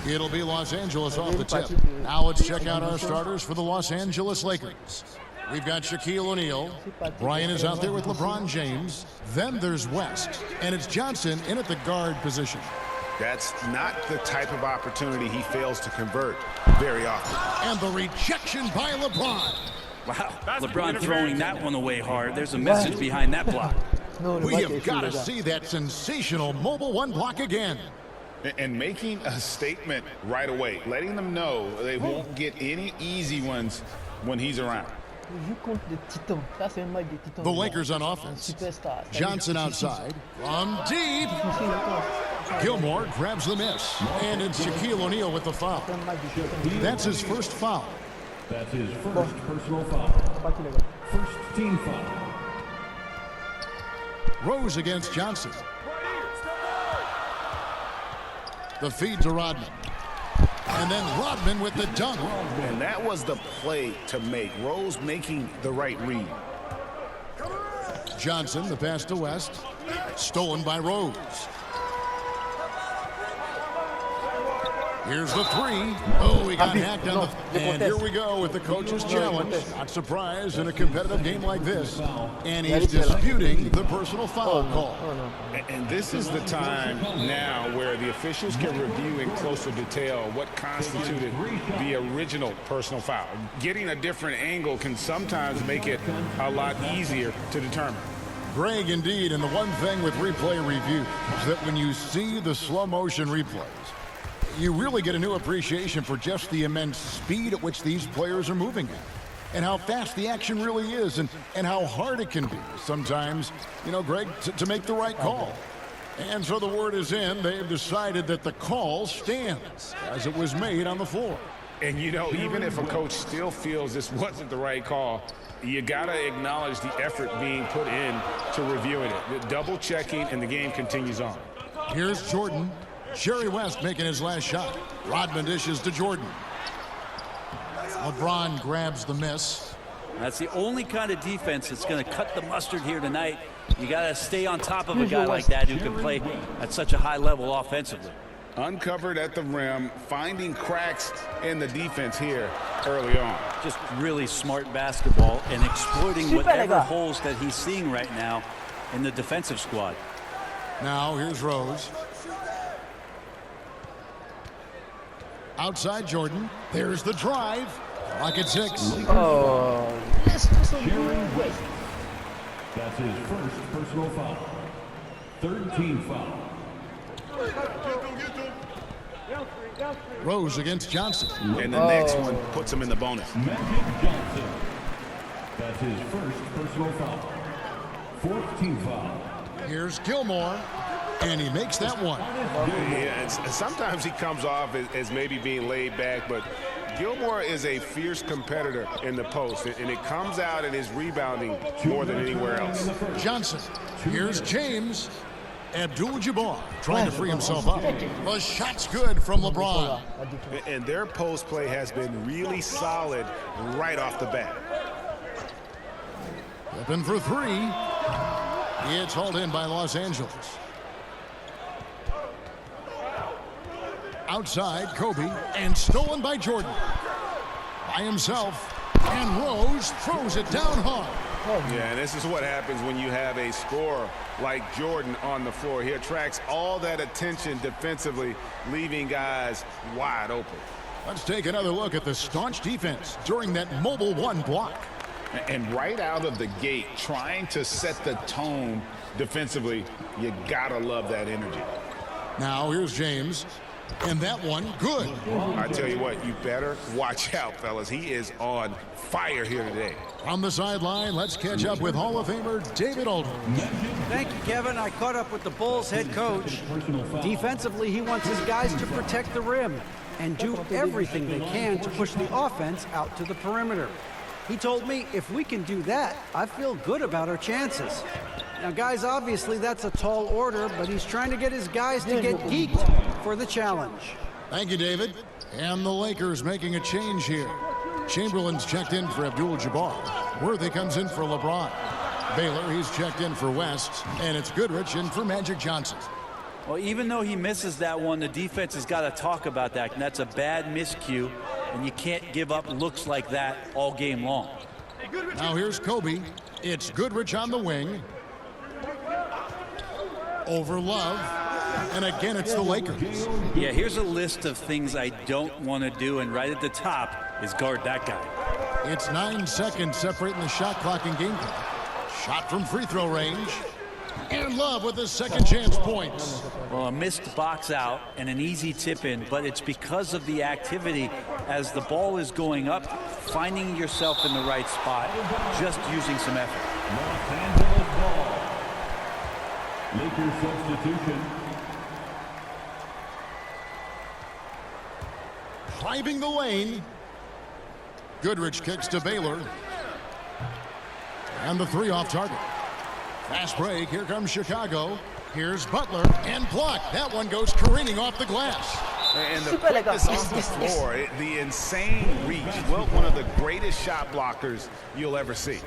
It'll be Los Angeles off the tip. Now let's check out our starters for the Los Angeles Lakers. We've got Shaquille O'Neal. Brian is out there with LeBron James. Then there's West. And it's Johnson in at the guard position. That's not the type of opportunity he fails to convert very often. And the rejection by LeBron. Wow, LeBron throwing that one away hard. There's a message behind that block. We have got to see that sensational mobile one block again. And making a statement right away, letting them know they won't get any easy ones when he's around. The Lakers on offense. Johnson outside. From deep. Gilmore grabs the miss. And it's Shaquille O'Neal with the foul. That's his first foul. That's his first personal foul. First team foul. Rose against Johnson. The feed to Rodman. And then Rodman with the dunk. And that was the play to make. Rose making the right read. Johnson, the pass to West. Stolen by Rose. Here's the three. Oh, he got hacked on the... And here we go with the coach's challenge. Not surprised in a competitive game like this. And he's disputing the personal foul call. And this is the time now where the officials can review in closer detail what constituted the original personal foul. Getting a different angle can sometimes make it a lot easier to determine. Greg, indeed, and the one thing with replay review is that when you see the slow motion replays, you really get a new appreciation for just the immense speed at which these players are moving at, and how fast the action really is, and how hard it can be sometimes, you know, Greg, to make the right call. And so the word is in. They've decided that the call stands as it was made on the floor. And, you know, even if a coach still feels this wasn't the right call, you got to acknowledge the effort being put in to reviewing it. Double checking, and the game continues on. Here's Jordan. Jerry West making his last shot. Rodman dishes to Jordan. LeBron grabs the miss. That's the only kind of defense that's going to cut the mustard here tonight. You got to stay on top of a guy like that who can play at such a high level offensively. Uncovered at the rim, finding cracks in the defense here early on. Just really smart basketball and exploiting whatever holes that he's seeing right now in the defensive squad. Now here's Rose. Outside Jordan. There's the drive. Clock at 6. Oh. That's his first personal foul. Third team foul. Rose against Johnson. And the next one puts him in the bonus. Magic Johnson. That's his first personal foul. Fourth team foul. Here's Gilmore. And he makes that one. Yeah, sometimes he comes off as maybe being laid back, but Gilmore is a fierce competitor in the post, and it comes out in his rebounding more than anywhere else. Johnson. Here's James. Abdul-Jabbar trying to free himself up. The shot's good from LeBron. And their post play has been really solid right off the bat. Open for three. It's hauled in by Los Angeles. Outside, Kobe, and stolen by Jordan. By himself, and Rose throws it down hard. Yeah, and this is what happens when you have a scorer like Jordan on the floor. He attracts all that attention defensively, leaving guys wide open. Let's take another look at the staunch defense during that mobile one block. And right out of the gate, trying to set the tone defensively, you gotta love that energy. Now here's James. And that one, good. I tell you what, you better watch out, fellas. He is on fire here today. On the sideline, let's catch up with Hall of Famer David Aldridge. Thank you, Kevin. I caught up with the Bulls head coach. Defensively, he wants his guys to protect the rim and do everything they can to push the offense out to the perimeter. He told me if we can do that, I feel good about our chances. Now, guys, obviously that's a tall order, but he's trying to get his guys to get geeked for the challenge. Thank you, David. And the Lakers making a change here. Chamberlain's checked in for Abdul-Jabbar. Worthy comes in for LeBron. Baylor, he's checked in for West. And it's Goodrich in for Magic Johnson. Well, even though he misses that one, the defense has got to talk about that. And that's a bad miscue, and you can't give up looks like that all game long. Now here's Kobe. It's Goodrich on the wing. Over Love. And again, it's the Lakers. Yeah, here's a list of things I don't want to do, and right at the top is guard that guy. It's 9 seconds separating the shot clock and game clock. Shot from free throw range. And Love with his second chance points. Well, a missed box out and an easy tip in, but it's because of the activity as the ball is going up, finding yourself in the right spot, just using some effort. Los Angeles ball. Lakers substitution. Driving the lane. Goodrich kicks to Baylor. And the three off target. Fast break. Here comes Chicago. Here's Butler. And blocked. That one goes careening off the glass. And the quickness off the floor, the insane reach. Well, one of the greatest shot blockers you'll ever see.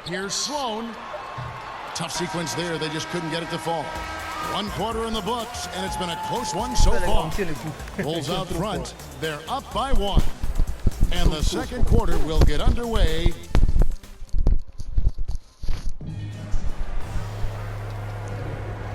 Here's Sloan. Tough sequence there. They just couldn't get it to fall. 1 quarter in the books, and it's been a close one so far. Bulls out front. They're up by 1. And the second quarter will get underway.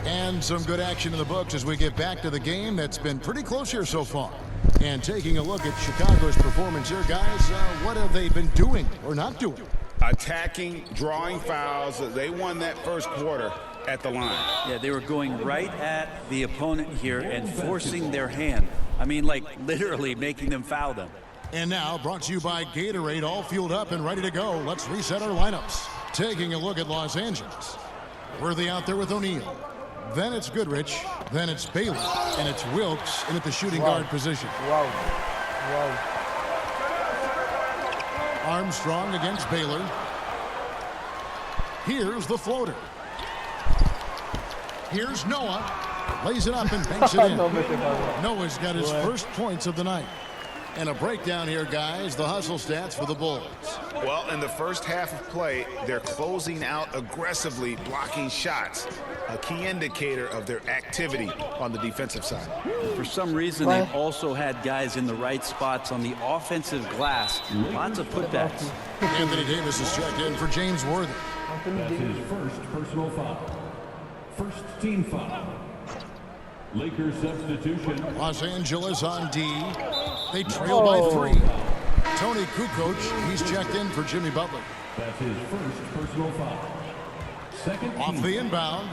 And some good action in the books as we get back to the game that's been pretty close here so far. And taking a look at Chicago's performance here, guys, what have they been doing or not doing? Attacking, drawing fouls. They won that first quarter at the line. Yeah, they were going right at the opponent here and forcing their hand. I mean, like literally making them foul them. And now, brought to you by Gatorade, all fueled up and ready to go. Let's reset our lineups. Taking a look at Los Angeles. Worthy out there with O'Neal. Then it's Goodrich. Then it's Baylor. And it's Wilkes in at the shooting guard position. Armstrong against Baylor. Here's the floater. Here's Noah. Lays it up and banks it in. Noah's got his first points of the night. And a breakdown here, guys. The hustle stats for the Bulls. Well, in the first half of play, they're closing out aggressively, blocking shots. A key indicator of their activity on the defensive side. For some reason, they've also had guys in the right spots on the offensive glass. Lots of putbacks. Anthony Davis is checked in for James Worthy. That's his first personal foul. First team foul. Lakers substitution. Los Angeles on D. They trail by 3. Tony Kukoc, he's checked in for Jimmy Butler. That's his first personal foul. Second Off team the inbound.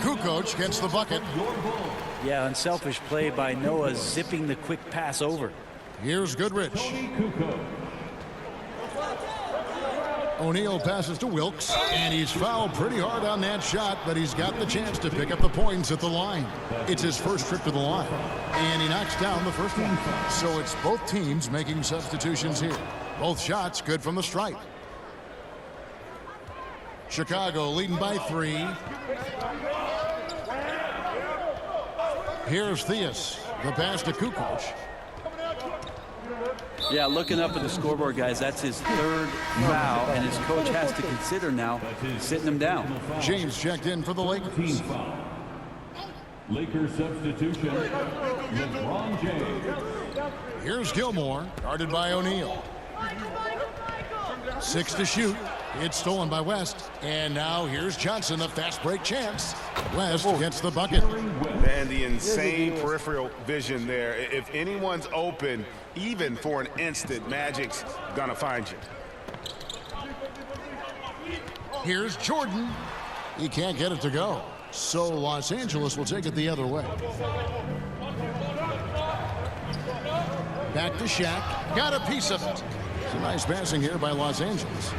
Kukoc gets the bucket. Yeah, unselfish play by Noah, zipping the quick pass over. Here's Goodrich. Tony Kukoc. O'Neal passes to Wilkes, and he's fouled pretty hard on that shot, but he's got the chance to pick up the points at the line. It's his first trip to the line, and he knocks down the first one. So it's both teams making substitutions here. Both shots good from the stripe. Chicago leading by 3. Here's Theus. The pass to Kukoc. Yeah, looking up at the scoreboard, guys, that's his third foul, and his coach has to consider now sitting him down. James checked in for the Lakers. Team foul. Lakers substitution. LeBron James. Here's Gilmore, guarded by O'Neal. 6 to shoot. It's stolen by West. And now here's Johnson, the fast break chance. West gets the bucket. And the insane peripheral vision there. If anyone's open, even for an instant, Magic's gonna find you. Here's Jordan. He can't get it to go. So Los Angeles will take it the other way. Back to Shaq. Got a piece of it. Some nice passing here by Los Angeles.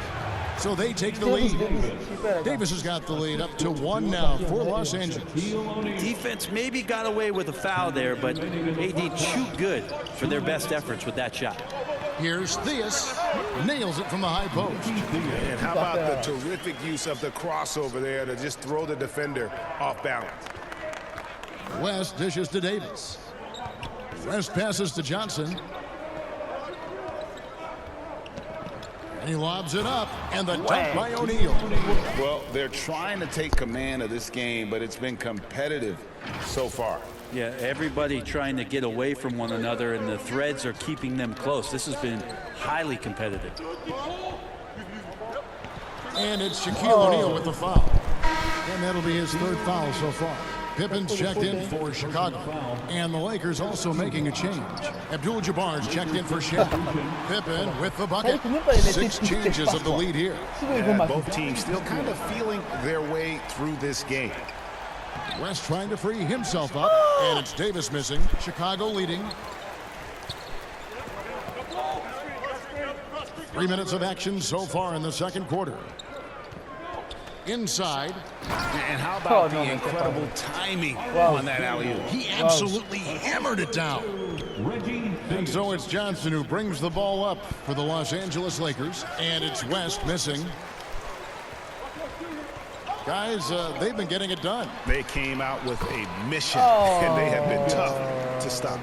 So they take the lead. Davis has got the lead up to 1 now for Los Angeles. Defense maybe got away with a foul there, but AD too good for their best efforts with that shot. Here's Theus. Nails it from the high post. And how about the terrific use of the crossover there to just throw the defender off balance. West dishes to Davis. West passes to Johnson. And he lobs it up, and the dunk by O'Neal. Well, they're trying to take command of this game, but it's been competitive so far. Yeah, everybody trying to get away from one another, and the threads are keeping them close. This has been highly competitive. And it's Shaquille O'Neal with the foul. And that'll be his third foul so far. Pippen's checked in for Chicago. And the Lakers also making a change. Abdul-Jabbar's checked in for Shaq. Pippen with the bucket. 6 changes of the lead here. And both teams still kind of feeling their way through this game. West trying to free himself up. And it's Davis missing. Chicago leading. 3 minutes of action so far in the second quarter. Inside. And how about the incredible timing on that alley-oop? He absolutely hammered it down. And so it's Johnson who brings the ball up for the Los Angeles Lakers. And it's West missing. Guys, they've been getting it done. They came out with a mission, and they have been tough to stop.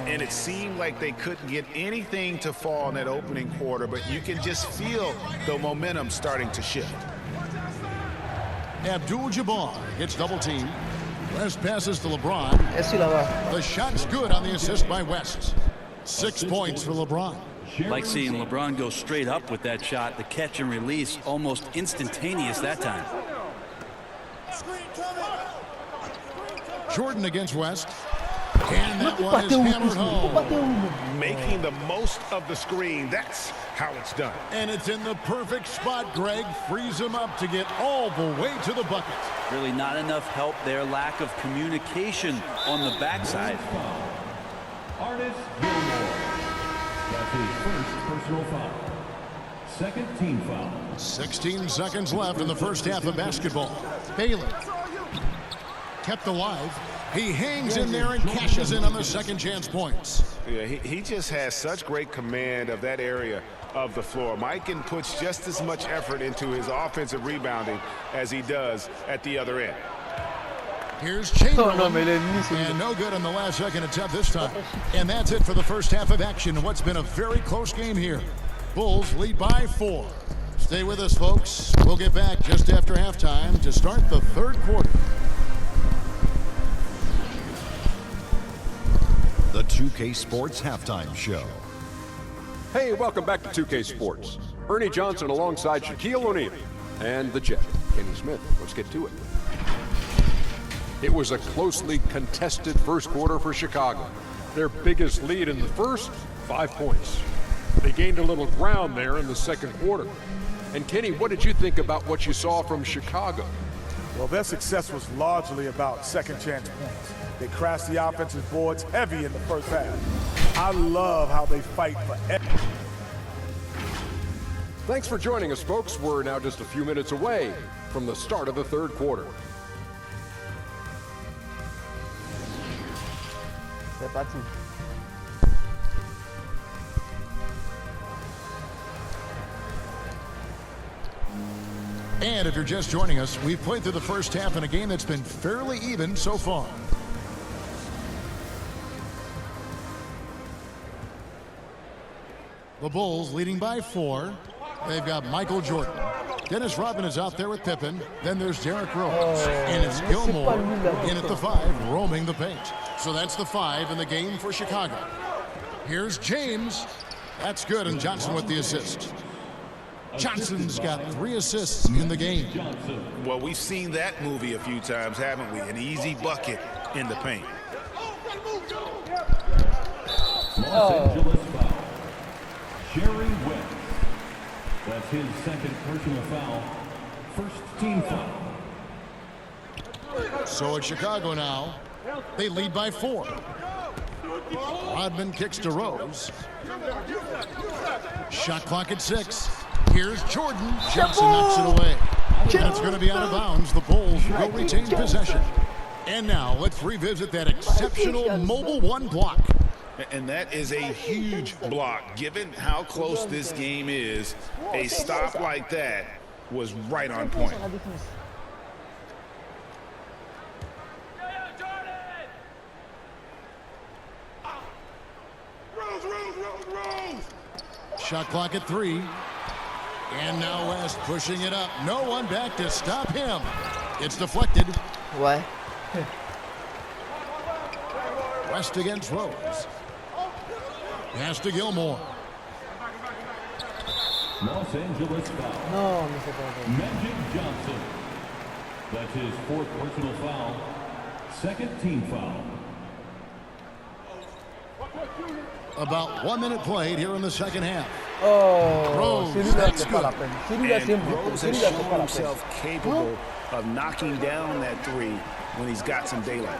And it seemed like they couldn't get anything to fall in that opening quarter, but you can just feel the momentum starting to shift. Abdul-Jabbar gets double-teamed. West passes to LeBron. The shot's good on the assist by West. 6 points for LeBron. Like seeing LeBron go straight up with that shot. The catch and release almost instantaneous that time. Jordan against West. And that one is hammered home. Making the most of the screen. That's how it's done. And it's in the perfect spot. Greg frees him up to get all the way to the bucket. Really not enough help there. Lack of communication on the backside. Artis Gilmore. That's his first personal foul. Second team foul. 16 seconds left in the first half of basketball. Bailey kept alive. He hangs in there and cashes in on the second chance points. Yeah, he just has such great command of that area of the floor. Mikan puts just as much effort into his offensive rebounding as he does at the other end. Here's Chamberlain, and no good on the last second attempt this time. And that's it for the first half of action in what's been a very close game here. Bulls lead by 4. Stay with us, folks. We'll get back just after halftime to start the third quarter. The 2K Sports Halftime Show. Hey, welcome back to 2K Sports. Ernie Johnson alongside Shaquille O'Neal and the Jet, Kenny Smith. Let's get to it. It was a closely contested first quarter for Chicago. Their biggest lead in the first, 5 points. They gained a little ground there in the second quarter. And Kenny, what did you think about what you saw from Chicago? Well, their success was largely about second chance points. They crashed the offensive boards heavy in the first half. I love how they fight for everything. Thanks for joining us, folks. We're now just a few minutes away from the start of the third quarter. And if you're just joining us, we've played through the first half in a game that's been fairly even so far. The Bulls leading by 4. They've got Michael Jordan. Dennis Rodman is out there with Pippen. Then there's Derrick Rose. And it's Gilmore in at the 5, roaming the paint. So that's the 5 in the game for Chicago. Here's James. That's good, and Johnson with the assist. Johnson's got 3 assists in the game. Well, we've seen that movie a few times, haven't we? An easy bucket in the paint. Los Angeles foul. Jerry West. That's his second personal foul. First team foul. So it's Chicago now. They lead by 4. Rodman kicks to Rose. Shot clock at 6. Here's Jordan. Johnson knocks it away. And it's going to be out of bounds. The Bulls will retain possession. And now let's revisit that exceptional mobile 1 block. And that is a huge block. Given how close this game is, a stop like that was right on point. Shot clock at 3. And now West pushing it up. No one back to stop him. It's deflected. What? West against Rose. Pass to Gilmore. Los Angeles foul. No, no se puede. Magic Johnson. That's his 4th personal foul. 2nd team foul. About 1 minute played here in the second half. Oh, Rose, sin duda that's que para la good. pena. Sin duda And siempre. Rose Sin has duda que shown para la pena. himself capable of knocking down that three when he's got some daylight.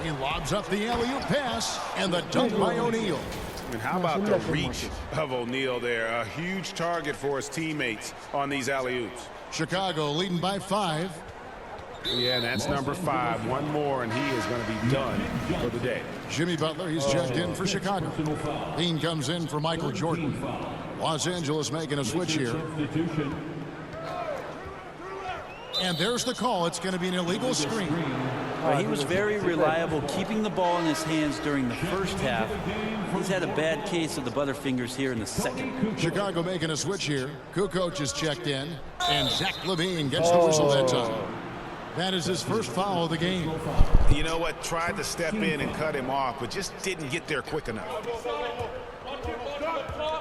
He lobs up the alley-oop pass, and the dunk by O'Neal. And how about the reach of O'Neal there? A huge target for his teammates on these alley-oops. Chicago leading by 5. Yeah, and that's number 5. One more, and he is going to be done for the day. Jimmy Butler, he's checked in for Chicago. Dean comes in for Michael Jordan. Los Angeles making a switch here. And there's the call. It's going to be an illegal screen. Well, he was very reliable, keeping the ball in his hands during the first half. He's had a bad case of the butterfingers here in the second. Chicago making a switch here. Kukoc is checked in, and Zach LaVine gets the whistle that time. That is his first foul of the game. You know what? Tried to step in and cut him off, but just didn't get there quick enough.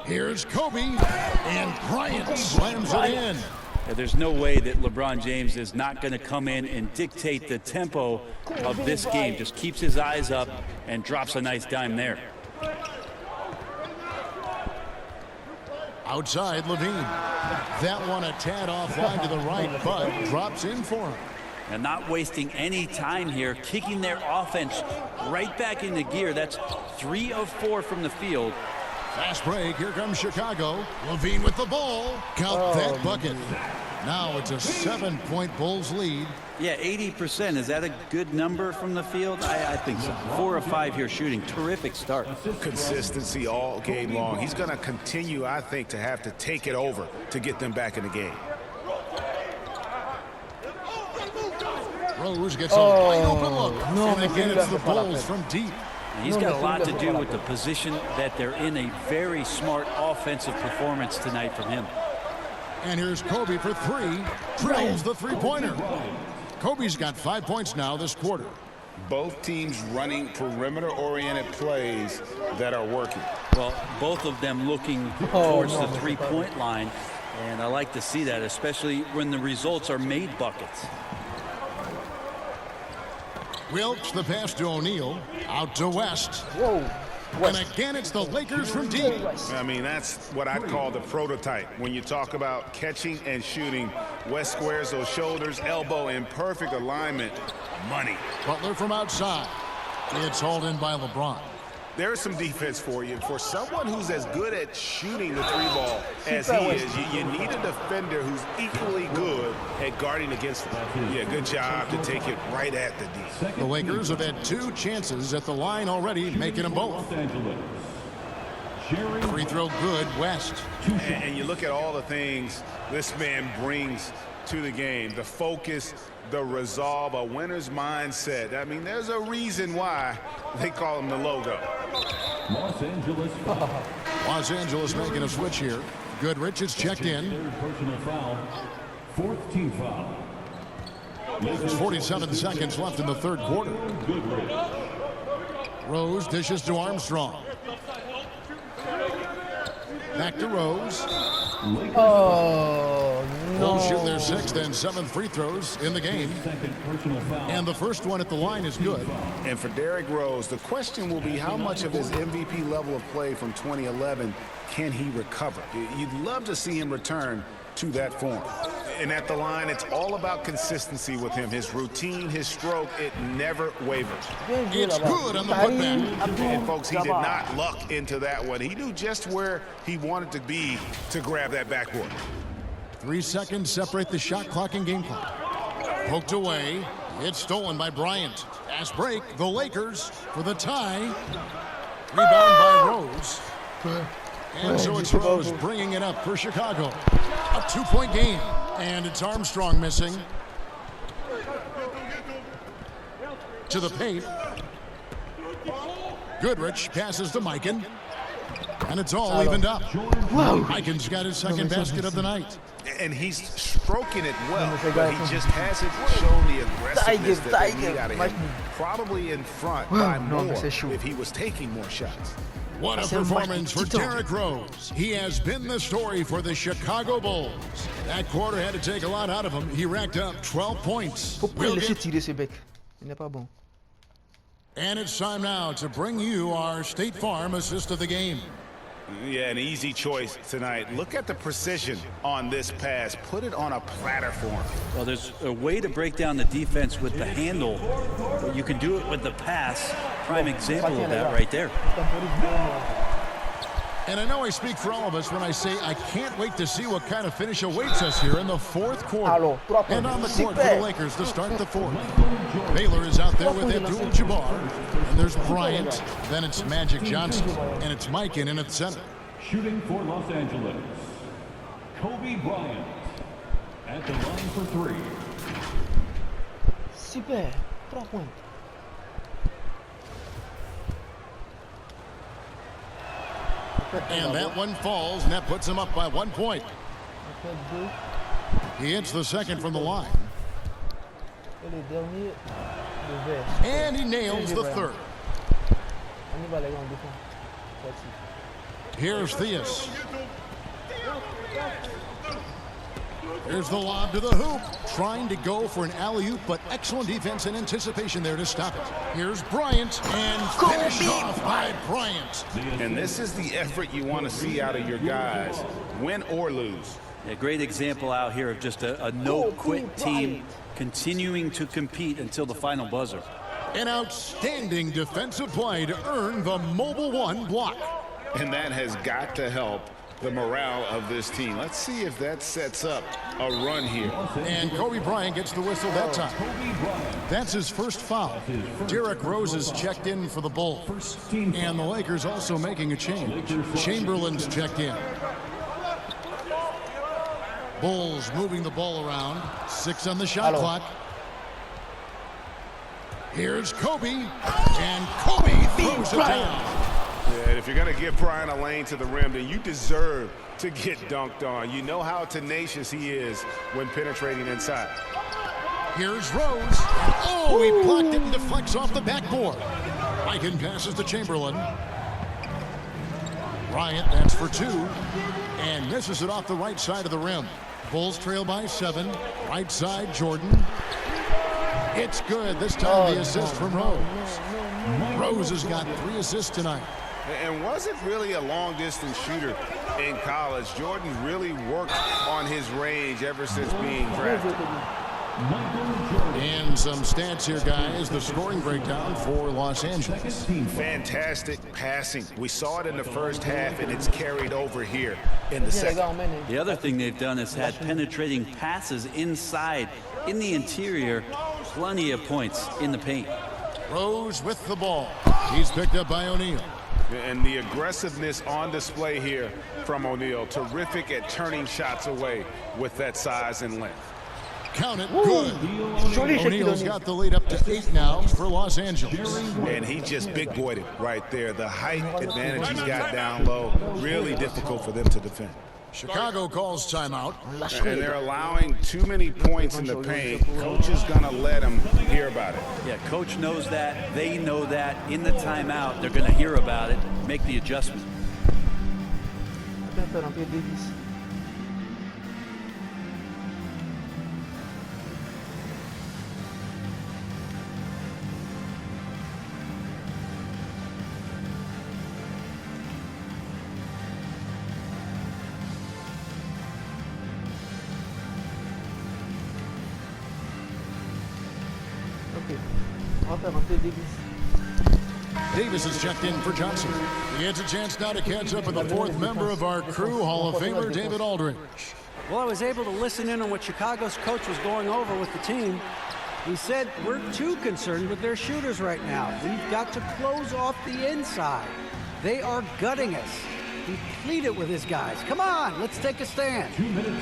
Here's Kobe, and Bryant slams it in. There's no way that LeBron James is not going to come in and dictate the tempo of this game. Just keeps his eyes up and drops a nice dime there. Outside, LaVine. That one a tad offline to the right, but drops in for him. And not wasting any time here, kicking their offense right back into gear. That's 3 of 4 from the field. Fast break. Here comes Chicago. LaVine with the ball. Count that bucket. Now it's a 7-point Bulls lead. Yeah, 80%. Is that a good number from the field? I think so. 4 of 5 here shooting. Terrific start. Consistency all game long. He's going to continue, I think, to have to take it over to get them back in the game. Rose gets a wide open look. And again, it's the Bulls from deep. He's got a lot to do with the position that they're in. A very smart offensive performance tonight from him. And here's Kobe for 3. Drills the three-pointer. Kobe's got 5 points now this quarter. Both teams running perimeter-oriented plays that are working. Well, both of them looking towards the three-point line. And I like to see that, especially when the results are made buckets. Wilkes the pass to O'Neal. Out to West. Whoa. And again, it's the Lakers from deep. I mean, that's what I'd call the prototype. When you talk about catching and shooting, West squares those shoulders, elbow in perfect alignment. Money. Butler from outside. It's hauled in by LeBron. There's some defense for you. For someone who's as good at shooting the three ball as he is, you need a defender who's equally good at guarding against him. Yeah, good job to take it right at the D. The Lakers have had 2 chances at the line already, making them both. Free throw good, West. And you look at all the things this man brings to the game. The focus, the resolve, a winner's mindset. I mean, there's a reason why they call him the logo. Los Angeles making a switch here. Goodrich is checked in. Personal foul. 4th team foul. There's 47 seconds left in the third quarter. Rose dishes to Armstrong. Back to Rose. Oh, Bulls no. shoot their 6th and 7th free throws in the game. And the first one at the line is good. And for Derrick Rose, the question will be how much of his MVP level of play from 2011 can he recover? You'd love to see him return to that form. And at the line, it's all about consistency with him. His routine, his stroke, it never wavers. It's good on the putback. And folks, he did not luck into that one. He knew just where he wanted to be to grab that backboard. 3 seconds separate the shot clock and game clock. Poked away. It's stolen by Bryant. Fast break. The Lakers for the tie. Rebound by Rose. And so it's Rose bringing it up for Chicago. A 2-point game. And it's Armstrong missing. To the paint. Goodrich passes to Mikan. And it's all evened up. Wow. Mikan's got his second basket of the night. And he's stroking it well, but he just hasn't shown the aggressiveness that they need out of him. Probably in front by more if he was taking more shots. What a performance for Derrick Rose. He has been the story for the Chicago Bulls. That quarter had to take a lot out of him. He racked up 12 points. Faut pas le laisser tirer ce bec. Il n'est pas bon. And it's time now to bring you our State Farm assist of the game. Yeah, an easy choice tonight. Look at the precision on this pass. Put it on a platter for him. Well, there's a way to break down the defense with the handle, but you can do it with the pass. Prime example of that right there. And I know I speak for all of us when I say I can't wait to see what kind of finish awaits us here in the fourth quarter. And on the court for the Lakers to start the fourth. Baylor is out there with Abdul-Jabbar. And there's Bryant. Then it's Magic Johnson. And it's Mikan in at center. Shooting for Los Angeles, Kobe Bryant. At the line for three. Super. 3 points. And that one falls, and that puts him up by 1 point. He hits the second from the line. And he nails the third. Here's Theus. Here's the lob to the hoop. Trying to go for an alley-oop, but excellent defense and anticipation there to stop it. Here's Bryant, and finished off by Bryant. And this is the effort you want to see out of your guys, win or lose. A great example out here of just a no-quit team continuing to compete until the final buzzer. An outstanding defensive play to earn the Mobile One block. And that has got to help the morale of this team. Let's see if that sets up a run here. And Kobe Bryant gets the whistle that time. That's his first foul. Derrick Rose is checked in for the Bulls. And the Lakers also making a change. Chamberlain's checked in. Bulls moving the ball around. 6 on the shot clock. Here's Kobe. And Kobe throws it down. Yeah, and if you're going to give Bryant a lane to the rim, then you deserve to get dunked on. You know how tenacious he is when penetrating inside. Here's Rose. Oh, he blocked it and deflects off the backboard. Mikan passes to Chamberlain. Bryant, that's for 2. And misses it off the right side of the rim. Bulls trail by 7. Right side, Jordan. It's good. This time the assist from Rose. Rose has got 3 assists tonight. And wasn't really a long-distance shooter in college. Jordan really worked on his range ever since being drafted. And some stats here, guys. The scoring breakdown for Los Angeles. Fantastic passing. We saw it in the first half, and it's carried over here in the second. The other thing they've done is had penetrating passes inside, in the interior, plenty of points in the paint. Rose with the ball. He's picked up by O'Neal. And the aggressiveness on display here from O'Neal. Terrific at turning shots away with that size and length. Count it, good. O'Neal's got the lead up to 8 now for Los Angeles. And he just big-boyed it right there. The height advantage he's got down low, really difficult for them to defend. Chicago calls timeout. And they're allowing too many points in the paint. Coach is going to let them hear about it. Yeah, coach knows that. They know that. In the timeout, they're going to hear about it, make the adjustment. Davis is checked in for Johnson. He gets a chance now to catch up with the 4th member of our crew, Hall of Famer David Aldridge. Well, I was able to listen in on what Chicago's coach was going over with the team. He said, we're too concerned with their shooters right now. We've got to close off the inside. They are gutting us. He pleaded with his guys. Come on, let's take a stand.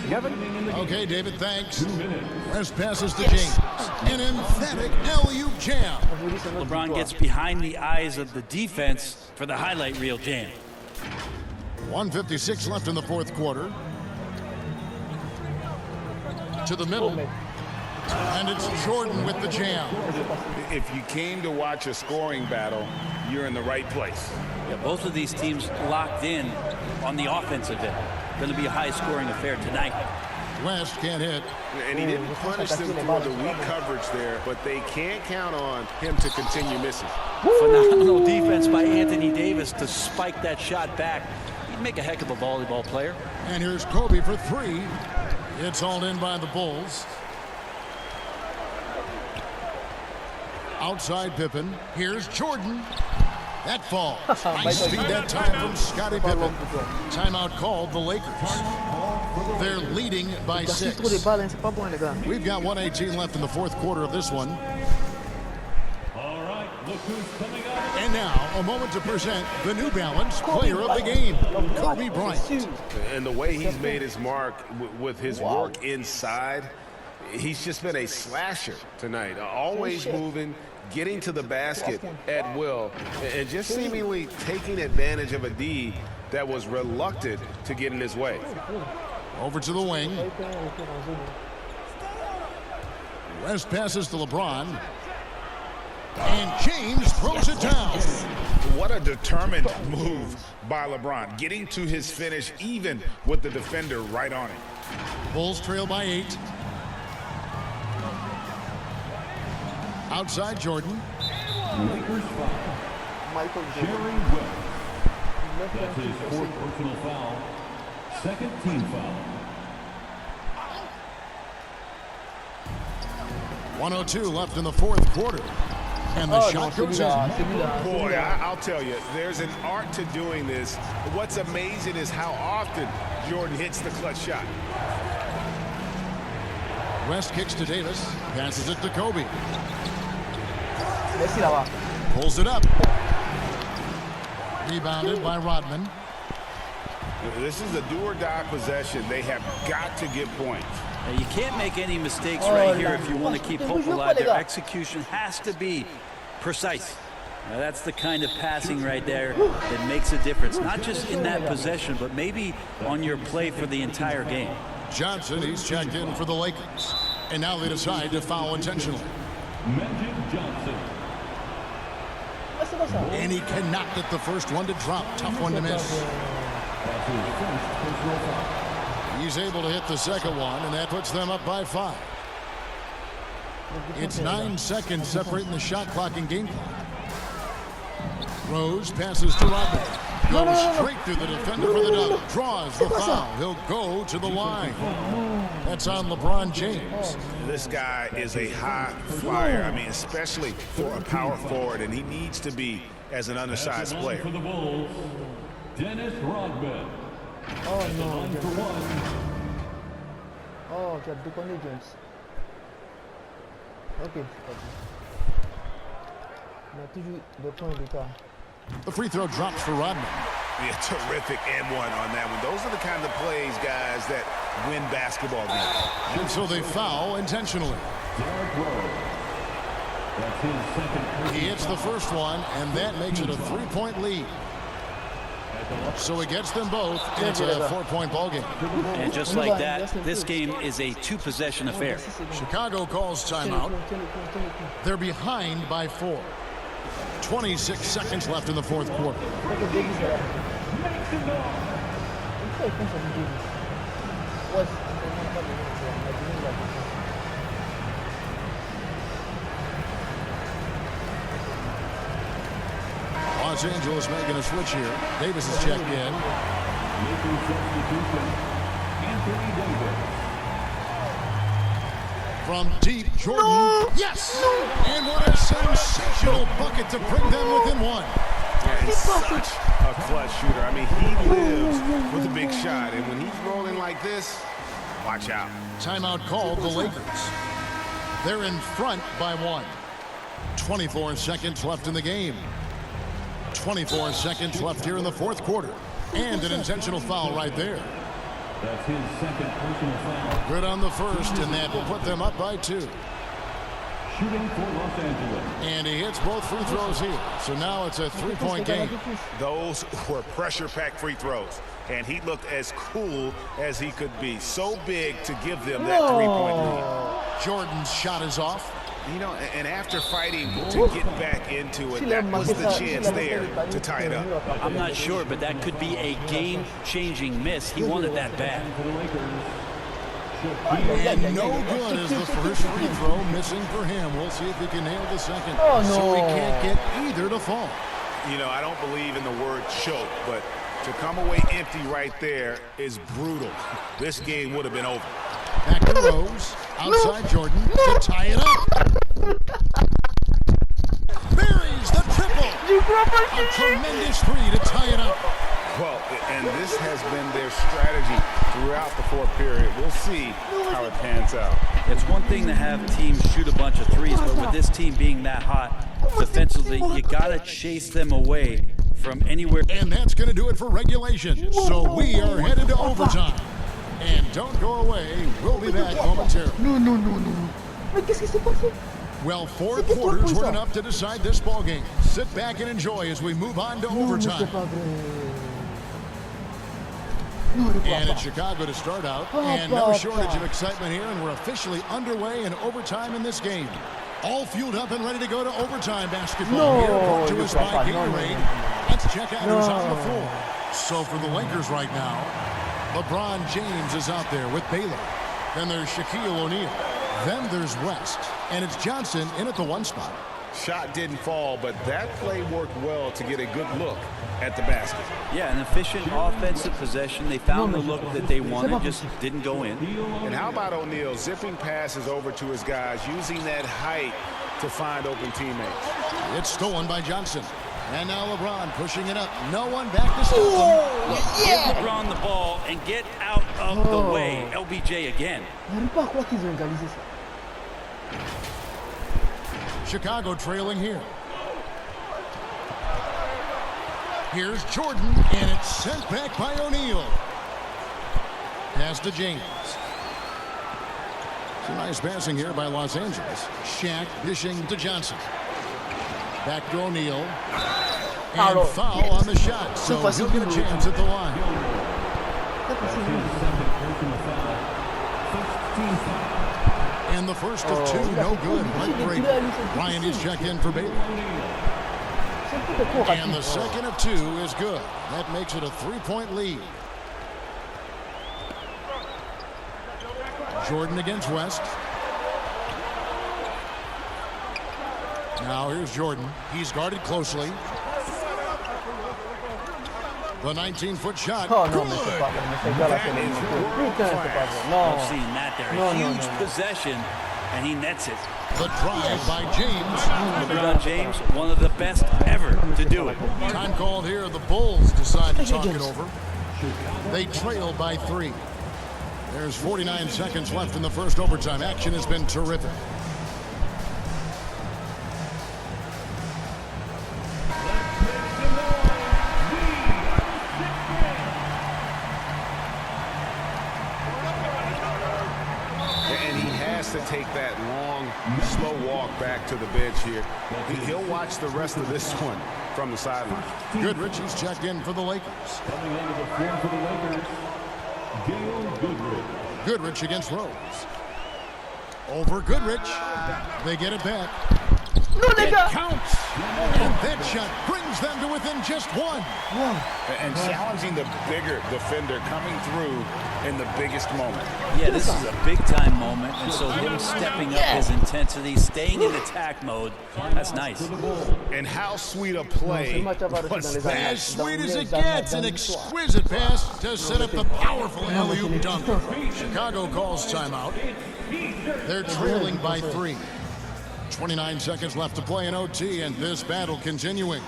Kevin? Okay, David, thanks. West passes to James. An emphatic alley-oop jam. LeBron gets behind the eyes of the defense for the highlight reel jam. 1:56 left in the fourth quarter. To the middle. And it's Jordan with the jam. If you came to watch a scoring battle, you're in the right place. Yeah, both of these teams locked in on the offensive end. Going to be a high-scoring affair tonight. West can't hit. And he didn't punish them for the weak coverage there, but they can't count on him to continue missing. Phenomenal defense by Anthony Davis to spike that shot back. He'd make a heck of a volleyball player. And here's Kobe for three. It's hauled in by the Bulls. Outside Pippen. Here's Jordan. That falls. Nice speed that time from Scottie Pippen. Timeout called the Lakers. They're leading by 6. We've got 1:18 left in the fourth quarter of this one. All right, look who's coming up. And now, a moment to present the New Balance Player of the Game, Kobe Bryant. And the way he's made his mark with his work inside, he's just been a slasher tonight. Always moving, getting to the basket at will, and just seemingly taking advantage of a D that was reluctant to get in his way. Over to the wing. West passes to LeBron. And James throws it down. What a determined move by LeBron, getting to his finish even with the defender right on it. Bulls trail by 8. Outside Jordan. Lakers foul. Jerry West. That's his 4th personal foul. 2nd team foul. 1:02 left in the fourth quarter. And the shot goes in. Boy, I'll tell you, there's an art to doing this. What's amazing is how often Jordan hits the clutch shot. West kicks to Davis. Passes it to Kobe. Pulls it up. Rebounded by Rodman. This is a do-or-die possession. They have got to get points. Now, you can't make any mistakes right here if you want to keep hope alive. Their execution has to be precise. Now, that's the kind of passing right there that makes a difference, not just in that possession, but maybe on your play for the entire game. Johnson, he's checked in for the Lakers. And now they decide to foul intentionally. Magic Johnson. And he cannot get the first one to drop. Tough one to miss. That's his 1st personal foul. He's able to hit the second one, and that puts them up by 5. It's 9 seconds separating the shot clock and game clock. Rose passes to Rodman. Goes straight through the defender for the dunk. Draws the foul. He'll go to the line. That's on LeBron James. This guy is a high flyer. I mean, especially for a power forward, and he needs to be as an undersized player. For the Bulls, Dennis Rodman. Oh At the no. line for 1. Oh, tu as 2 points James. Ok. On a toujours 2 points d'écart. The free throw drops for Rodman. Yeah, terrific and one on that one. Those are the kind of plays, guys, that win basketball games. And so they foul intentionally. Derrick Rose. That's his 2nd. He hits the first one, and that makes it a 3-point lead. So he gets them both, and it's a 4-point ball game. And just like that, this game is a 2-possession affair. Chicago calls timeout. They're behind by 4. 26 seconds left in the fourth quarter. Los Angeles making a switch here. Davis is checked in. Lakers substitution, Anthony Davis. From deep, Jordan. Yes! And what a sensational bucket to bring them within 1. Yeah, he's such a clutch shooter. I mean, he lives with a big shot, and when he's rolling like this, watch out. Timeout called the Lakers. They're in front by 1. 24 seconds left in the game. 24 seconds left here in the fourth quarter. And an intentional foul right there. That's his 2nd personal foul. Good on the first, and that will put them up by 2. Shooting for Los Angeles. And he hits both free throws here. So now it's a 3-point game. Those were pressure-packed free throws. and he looked as cool as he could be. So big to give them that three-point lead. Jordan's shot is off. You know, and after fighting to get back into it, that was the chance there to tie it up. I'm not sure, but that could be a game-changing miss. He wanted that bad. And no good is the first free throw, missing for him. We'll see if he can nail the second. Oh, no. So he can't get either to fall. You know, I don't believe in the word choke, but to come away empty right there is brutal. This game would have been over. Back to Rose, outside Jordan to tie it up. Buries the triple. A tremendous three to tie it up. Well, and this has been their strategy throughout the fourth period. We'll see how it pans out. It's one thing to have teams shoot a bunch of threes, but with this team being that hot defensively, you got to chase them away from anywhere. And that's going to do it for regulation. So we are headed to overtime. And don't go away. We'll be back momentarily. No. Mais qu'est-ce qui s'est passé? Well, 4 quarters were enough to decide this ball game. Sit back and enjoy as we move on to overtime. And it's Chicago to start out. And no shortage of excitement here. And we're officially underway in overtime in this game. All fueled up and ready to go to overtime basketball. Here brought to us by Gatorade. Let's check out who's on the floor. So for the Lakers right now, LeBron James is out there with Baylor. Then there's Shaquille O'Neal. Then there's West. And it's Johnson in at the 1 spot. Shot didn't fall, but that play worked well to get a good look at the basket. Yeah, an efficient offensive possession. They found the look that they wanted, just didn't go in. And how about O'Neal zipping passes over to his guys, using that height to find open teammates. It's stolen by Johnson. And now LeBron pushing it up. No one back to stop him. Give LeBron the ball and get out of the way. LBJ again. J'arrive pas à croire qu'ils ont égalisé ça. Chicago trailing here. Here's Jordan, and it's sent back by O'Neal. Pass to James. Some nice passing here by Los Angeles. Shaq dishing to Johnson. Back to O'Neal. And foul on the shot, so he'll get a chance at the line. And the first of 2, no good. Heartbreak. Ryan is checked in for Baylor. And the second of 2 is good. That makes it a 3-point lead. Jordan against West. Now here's Jordan. He's guarded closely. The 19-foot shot. Oh, no, mais c'est pas vrai. Mais c'est gars là, c'est le putain, c'est pas vrai. Non. I've seen that there. No, A no, huge no. possession, and he nets it. The drive by James. LeBron James, one of the best ever to do it. Time called here. The Bulls decide to talk it over. They trail by 3. There's 49 seconds left in the first overtime. Action has been terrific. To take that long, slow walk back to the bench here. He'll watch the rest of this one from the sideline. Goodrich is checked in for the Lakers. Coming onto the floor for the Lakers, Gail Goodrich. Goodrich against Rose. Over Goodrich. They get it back. No, les It gars. counts. And that shot brings them to within just 1. And challenging the bigger defender coming through in the biggest moment. Yeah, this is a big-time moment, and so him stepping up his intensity, staying in attack mode, that's nice. And how sweet a play was that? As sweet as it gets, an exquisite pass to set up the powerful alley-oop dunk. Chicago calls timeout. They're trailing by 3. 29 seconds left to play in OT, and this battle continuing.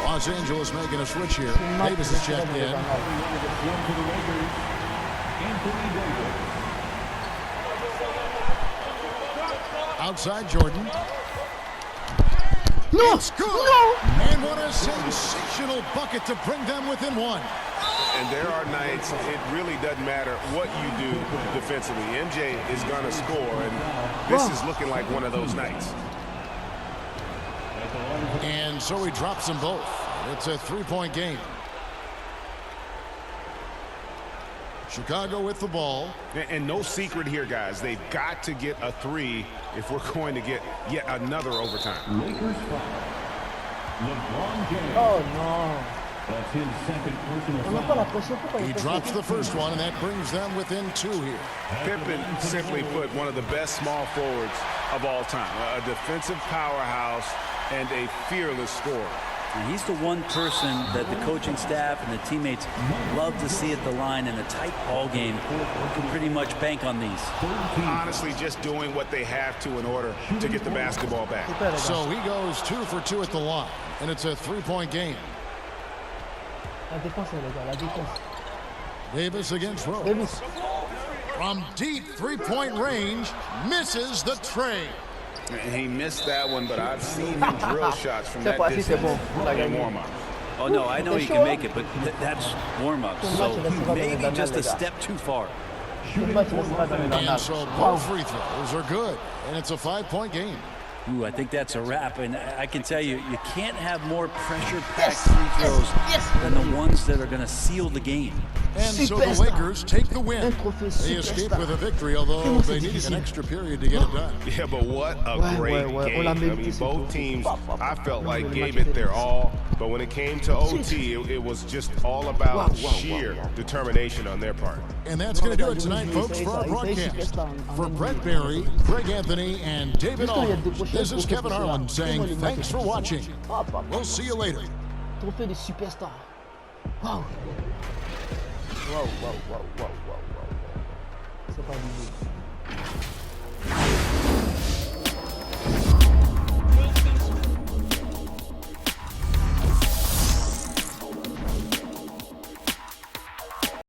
Los Angeles making a switch here. Davis is checked in. Outside Jordan. No. It's good. No. And what a sensational bucket to bring them within 1. And there are nights it really doesn't matter what you do defensively. MJ is going to score, and this is looking like one of those nights. And so he drops them both. It's a 3-point game. Chicago with the ball. And no secret here, guys. They've got to get a 3 if we're going to get yet another overtime. Lakers foul. LeBron James. Oh no. That's his second personal On n'a pas la foul. pression, pourquoi He il fait drops ça? the first one, and that brings them within 2 here. Pippen, simply put, one of the best small forwards of all time. A defensive powerhouse and a fearless scorer. And he's the one person that the coaching staff and the teammates love to see at the line in a tight ball game. You can pretty much bank on these. Honestly, just doing what they have to in order to get the basketball back. Super, les gars. So he goes 2 for 2 at the line, and it's a 3-point game. La défense, les gars, la défense. Davis against Rose. Davis. From deep 3-point range, misses the tray. And he missed that one, but I've seen him drill shots from that C'est pas si c'est distance bon. On a in gagné. warm-up. Oh, no, I know he can make it, but that's warm-up. So maybe just a step too far. Le match ne sera pas dans les And annales. so both free throws are good, and it's a 5-point game. Ooh, I think that's a wrap, and I can tell you, you can't have more pressure-packed free throws than the ones that are going to seal the game. And so the Superstar. Lakers take the win. Un trophée They escape superstar. with a victory, although Comment they c'est needed an difficile. extra period to get it done. Yeah, but what a Ouais, great ouais, ouais. game. On l'a I mérité, mean, ce both tour. teams, I felt Non, like le gave match it their était all, but when it came to OT, it was just all about sheer determination on their part. And that's going to do it tonight, folks, for our broadcast. For Brett Barry, Greg Anthony, and David Aldridge, this is Kevin Harlan saying thanks for watching. We'll see you later. Trophée des superstars. Waouh. Waouh, waouh, waouh, waouh, waouh, waouh. C'est pas du tout.